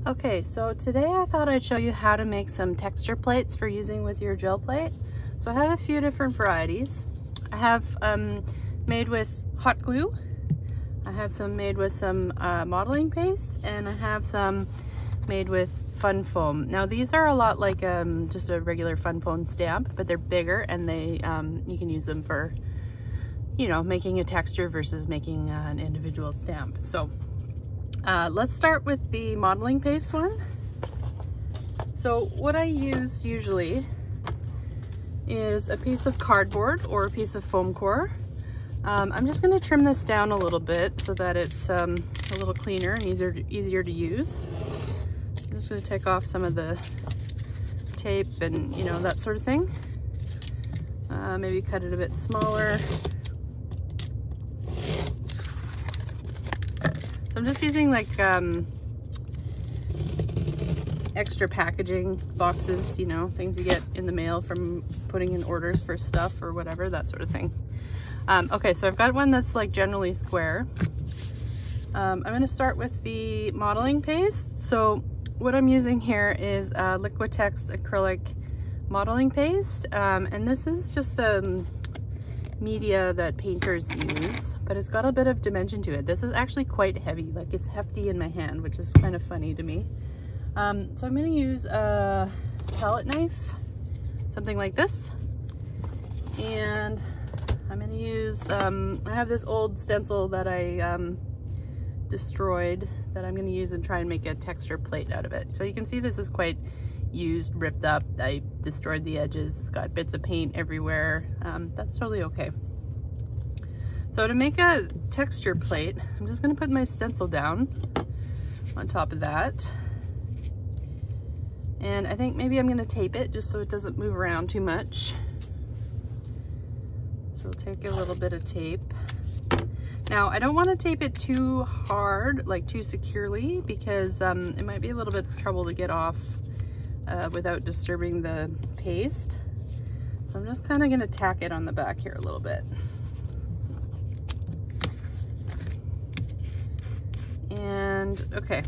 Okay, so today I thought I'd show you how to make some texture plates for using with your gel plate. So I have a few different varieties. I have made with hot glue, I have some made with some modeling paste, and I have some made with fun foam. Now these are a lot like just a regular fun foam stamp, but they're bigger and they you can use them for, you know, making a texture versus making an individual stamp. So let's start with the modeling paste one. So what I use usually is a piece of cardboard or a piece of foam core. I'm just going to trim this down a little bit so that it's a little cleaner and easier to use. I'm just going to take off some of the tape and, you know, that sort of thing. Maybe cut it a bit smaller. So I'm just using like extra packaging boxes, you know, things you get in the mail from putting in orders for stuff or whatever, that sort of thing. Okay, so I've got one that's like generally square. I'm going to start with the modeling paste. So what I'm using here is Liquitex acrylic modeling paste, and this is just media that painters use, but it's got a bit of dimension to it. This is actually quite heavy, like it's hefty in my hand, which is kind of funny to me. So I'm going to use a palette knife, something like this, and I'm going to use, I have this old stencil that I destroyed that I'm going to use and try and make a texture plate out of it. So you can see this is quite used, ripped up. I destroyed the edges. It's got bits of paint everywhere. That's totally okay. So to make a texture plate, I'm just going to put my stencil down on top of that. And I think maybe I'm going to tape it just so it doesn't move around too much. So take a little bit of tape. Now I don't want to tape it too hard, like too securely, because it might be a little bit of trouble to get off without disturbing the paste. So I'm just kind of going to tack it on the back here a little bit. And okay,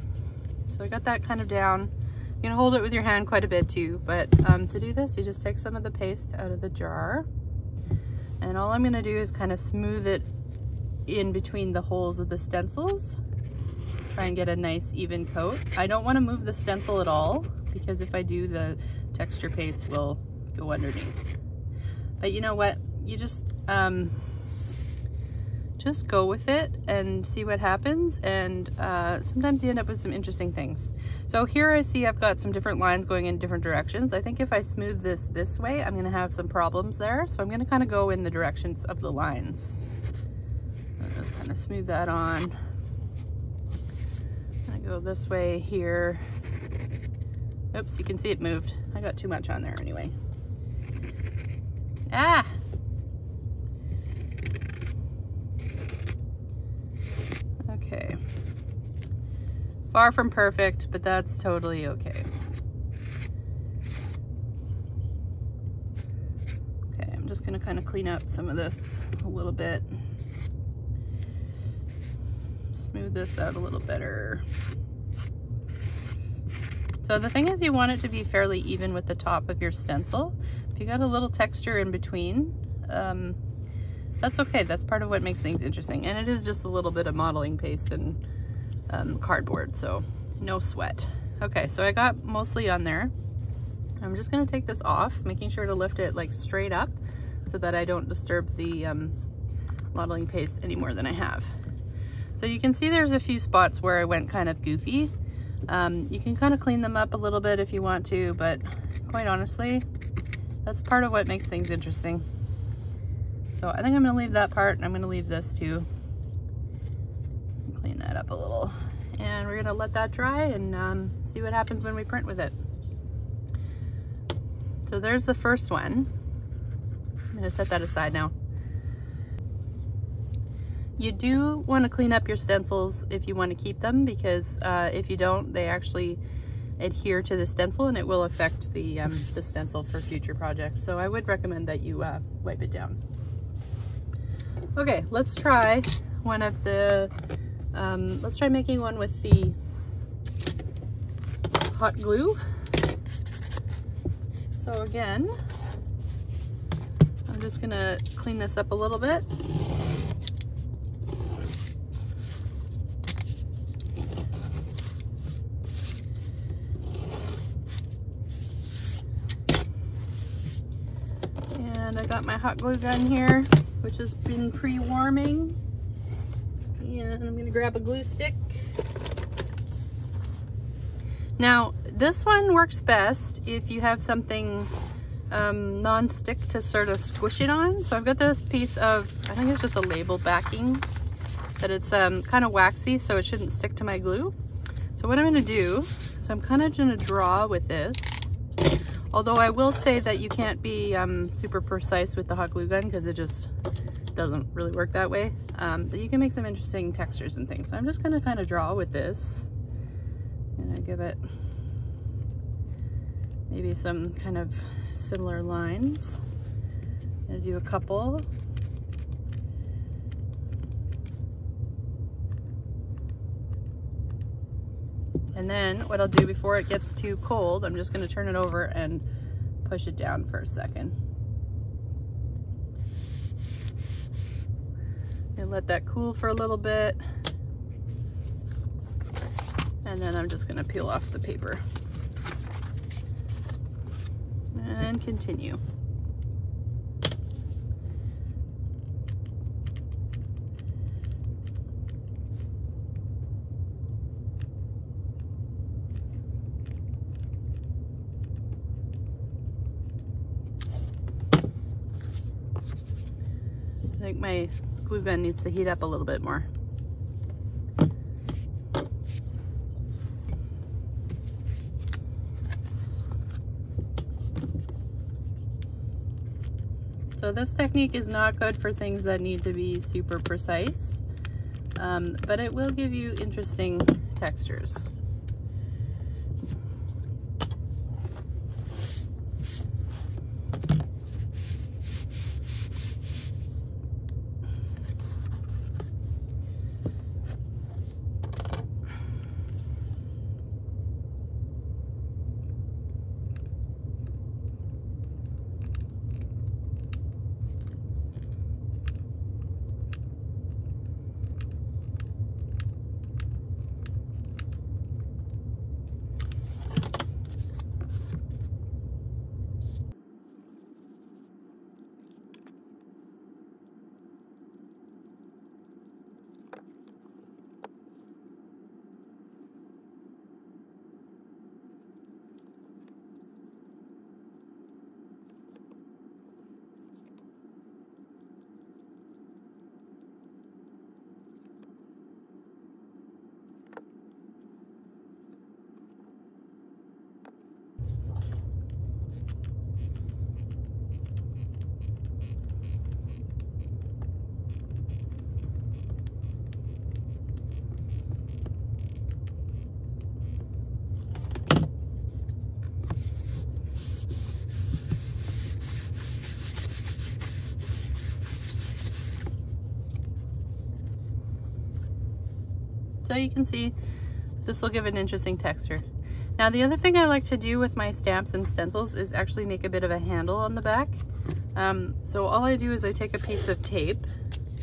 so I got that kind of down. You can hold it with your hand quite a bit too, but to do this, you just take some of the paste out of the jar, and all I'm going to do is kind of smooth it in between the holes of the stencils. Try and get a nice even coat. I don't want to move the stencil at all, because if I do, the texture paste will go underneath. But you know what? You just go with it and see what happens, and sometimes you end up with some interesting things. So here I see I've got some different lines going in different directions. I think if I smooth this way, I'm going to have some problems there. So I'm going to kind of go in the directions of the lines. I'll just kind of smooth that on. I go this way here. Oops, you can see it moved. I got too much on there anyway. Ah! Okay. Far from perfect, but that's totally okay. Okay, I'm just gonna kind of clean up some of this a little bit. Smooth this out a little better. So the thing is, you want it to be fairly even with the top of your stencil. If you got a little texture in between, that's okay. That's part of what makes things interesting. And it is just a little bit of modeling paste and cardboard, so no sweat. Okay, so I got mostly on there. I'm just gonna take this off, making sure to lift it like straight up so that I don't disturb the modeling paste any more than I have. So you can see there's a few spots where I went kind of goofy. You can kind of clean them up a little bit if you want to, but quite honestly, that's part of what makes things interesting. So I think I'm going to leave that part, and I'm going to leave this too. Clean that up a little. And we're going to let that dry and see what happens when we print with it. So there's the first one. I'm going to set that aside now. You do want to clean up your stencils if you want to keep them, because if you don't, they actually adhere to the stencil and it will affect the stencil for future projects. So I would recommend that you wipe it down. Okay, let's try one of the, let's try making one with the hot glue. So again, I'm just gonna clean this up a little bit. And I got my hot glue gun here, which has been pre-warming. And I'm gonna grab a glue stick. Now, this one works best if you have something non-stick to sort of squish it on. So I've got this piece of, I think it's just a label backing, that it's kind of waxy, so it shouldn't stick to my glue. So what I'm gonna do, so I'm kind of gonna draw with this. Although I will say that you can't be super precise with the hot glue gun because it just doesn't really work that way. But you can make some interesting textures and things. So I'm just gonna kind of draw with this. And I give it maybe some kind of similar lines. I'm gonna do a couple. And then what I'll do before it gets too cold, I'm just gonna turn it over and push it down for a second. And let that cool for a little bit. And then I'm just gonna peel off the paper. And continue. I think my glue gun needs to heat up a little bit more. So this technique is not good for things that need to be super precise, but it will give you interesting textures. So you can see this will give an interesting texture. Now the other thing I like to do with my stamps and stencils is actually make a bit of a handle on the back. So all I do is I take a piece of tape,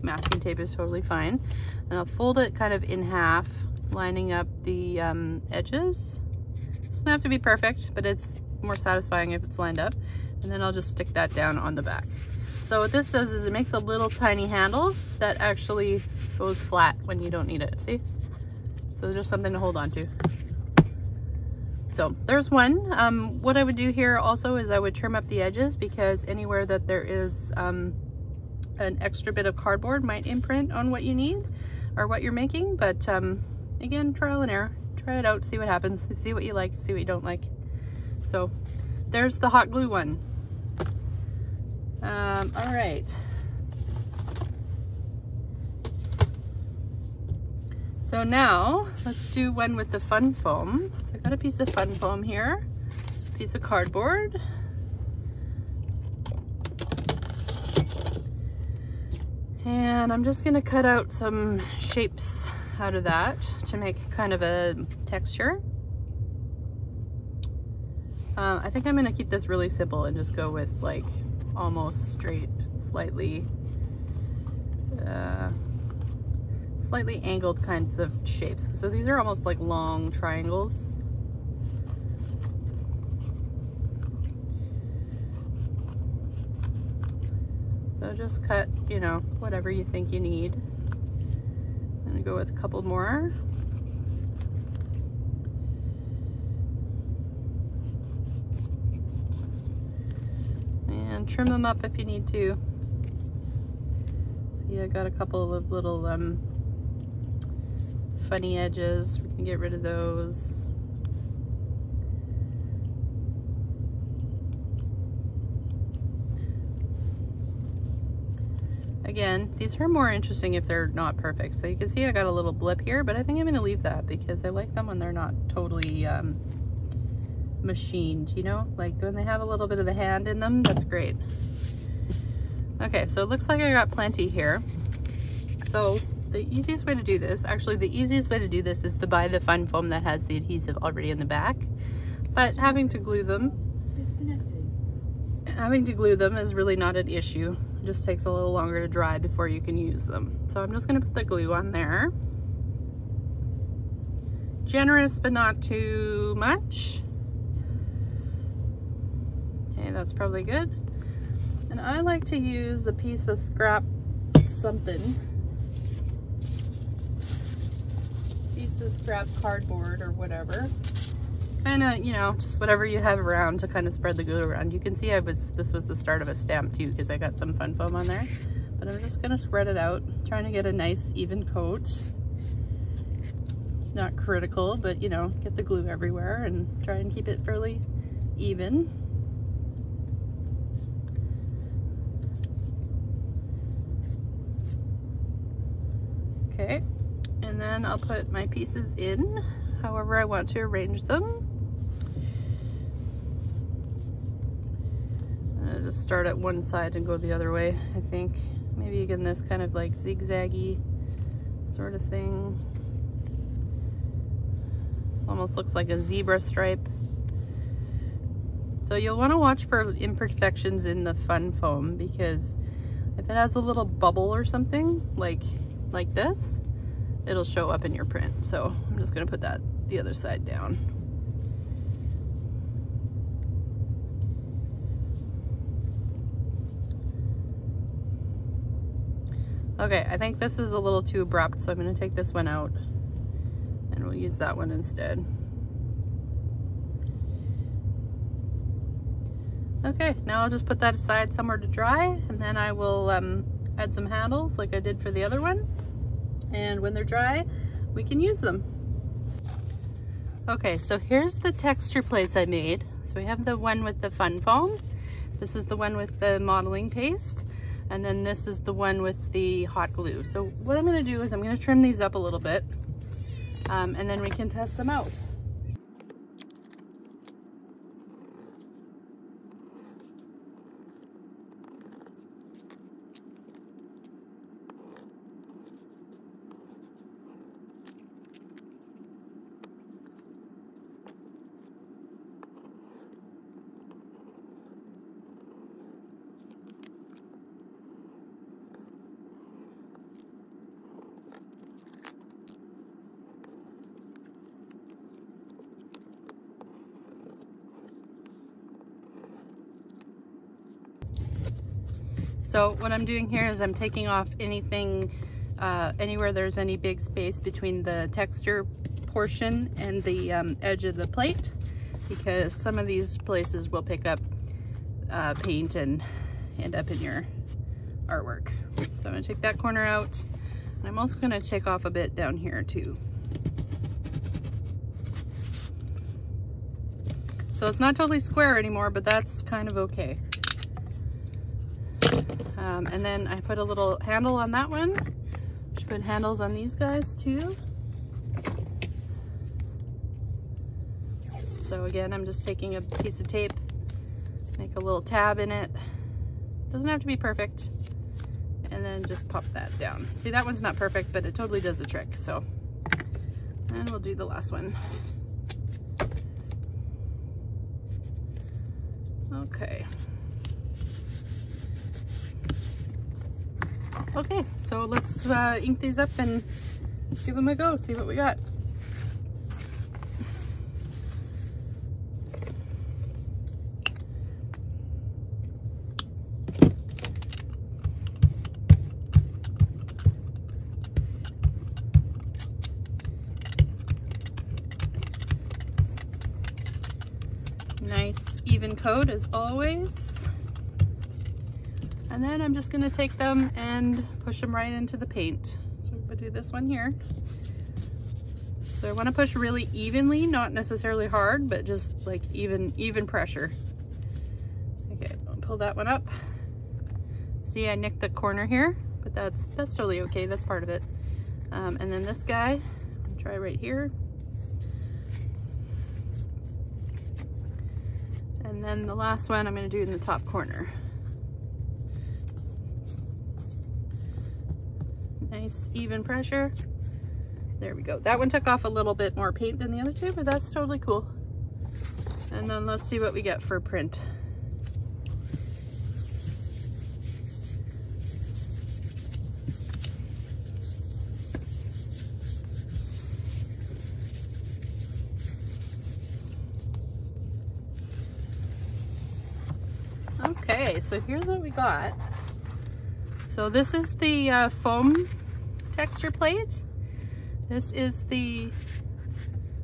masking tape is totally fine, and I'll fold it kind of in half, lining up the edges. It doesn't have to be perfect, but it's more satisfying if it's lined up. And then I'll just stick that down on the back. So what this does is it makes a little tiny handle that actually goes flat when you don't need it, see? So just something to hold on to. So there's one. What I would do here also is I would trim up the edges, because anywhere that there is an extra bit of cardboard might imprint on what you need or what you're making. But again, trial and error. Try it out, see what happens, see what you like, see what you don't like. So there's the hot glue one. All right. So now let's do one with the fun foam. So I got a piece of fun foam here, piece of cardboard. And I'm just gonna cut out some shapes out of that to make kind of a texture. I think I'm gonna keep this really simple and just go with like almost straight, slightly angled kinds of shapes. So these are almost like long triangles. So just cut, you know, whatever you think you need. I'm gonna go with a couple more. And trim them up if you need to. See, I got a couple of little funny edges. We can get rid of those. Again, these are more interesting if they're not perfect. So you can see I got a little blip here, but I think I'm gonna leave that because I like them when they're not totally machined, you know? Like when they have a little bit of the hand in them, that's great. Okay, so it looks like I got plenty here. So the easiest way to do this, actually the easiest way to do this is to buy the fun foam that has the adhesive already in the back. But having to glue them is really not an issue. It just takes a little longer to dry before you can use them. So I'm just gonna put the glue on there. Generous, but not too much. Okay, that's probably good. And I like to use a piece of scrap something. Piece of scrap cardboard or whatever. Kind of, you know, just whatever you have around to kind of spread the glue around. You can see this was the start of a stamp too because I got some fun foam on there. But I'm just gonna spread it out, trying to get a nice even coat. Not critical, but you know, get the glue everywhere and try and keep it fairly even. Okay, and then I'll put my pieces in however I want to arrange them. I'll just start at one side and go the other way, I think. Maybe again this kind of like zigzaggy sort of thing. Almost looks like a zebra stripe. So you'll want to watch for imperfections in the fun foam because if it has a little bubble or something like this, it'll show up in your print. So I'm just going to put that the other side down. Okay, I think this is a little too abrupt, so I'm going to take this one out and we'll use that one instead. Okay, now I'll just put that aside somewhere to dry, and then I will add some handles like I did for the other one. And when they're dry, we can use them. Okay, so here's the texture plates I made. So we have the one with the fun foam. This is the one with the modeling paste. And then this is the one with the hot glue. So what I'm gonna do is I'm gonna trim these up a little bit and then we can test them out. So what I'm doing here is I'm taking off anything, anywhere there's any big space between the texture portion and the edge of the plate, because some of these places will pick up paint and end up in your artwork. So I'm gonna take that corner out, and I'm also gonna take off a bit down here too. So it's not totally square anymore, but that's kind of okay. And then I put a little handle on that one. Should put handles on these guys too. So again, I'm just taking a piece of tape, make a little tab in it. Doesn't have to be perfect. And then just pop that down. See, that one's not perfect, but it totally does the trick. So, and we'll do the last one. Okay. Okay, so let's ink these up and give them a go, see what we got. Nice even coat as always. And then I'm just gonna take them and push them right into the paint. So I'm gonna do this one here. So I wanna push really evenly, not necessarily hard, but just like even pressure. Okay, I'll pull that one up. See, I nicked the corner here, but that's totally okay, that's part of it. And then this guy, I'll try right here. And then the last one I'm gonna do in the top corner. Nice even pressure. There we go. That one took off a little bit more paint than the other two, but that's totally cool. And then let's see what we get for print. Okay, so here's what we got. So this is the foam texture plate. This is the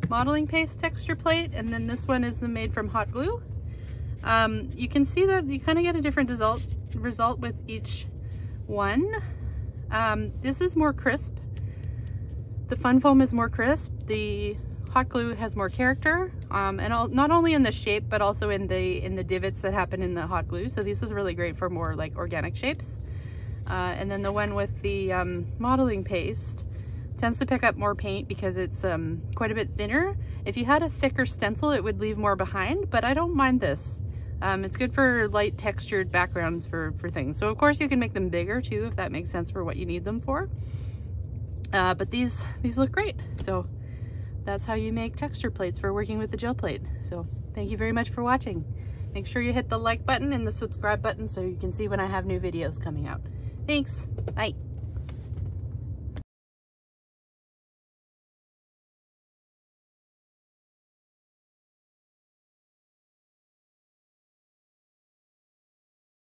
modeling paste texture plate, and then this one is the made from hot glue. You can see that you kind of get a different result with each one. This is more crisp. The fun foam is more crisp. The hot glue has more character, and not only in the shape, but also in the divots that happen in the hot glue. So this is really great for more like organic shapes. And then the one with the modeling paste tends to pick up more paint because it's quite a bit thinner. If you had a thicker stencil, it would leave more behind, but I don't mind this. It's good for light textured backgrounds for things. So of course you can make them bigger too, if that makes sense for what you need them for. But these look great. So that's how you make texture plates for working with the gel plate. So thank you very much for watching. Make sure you hit the like button and the subscribe button so you can see when I have new videos coming out. Thanks, bye.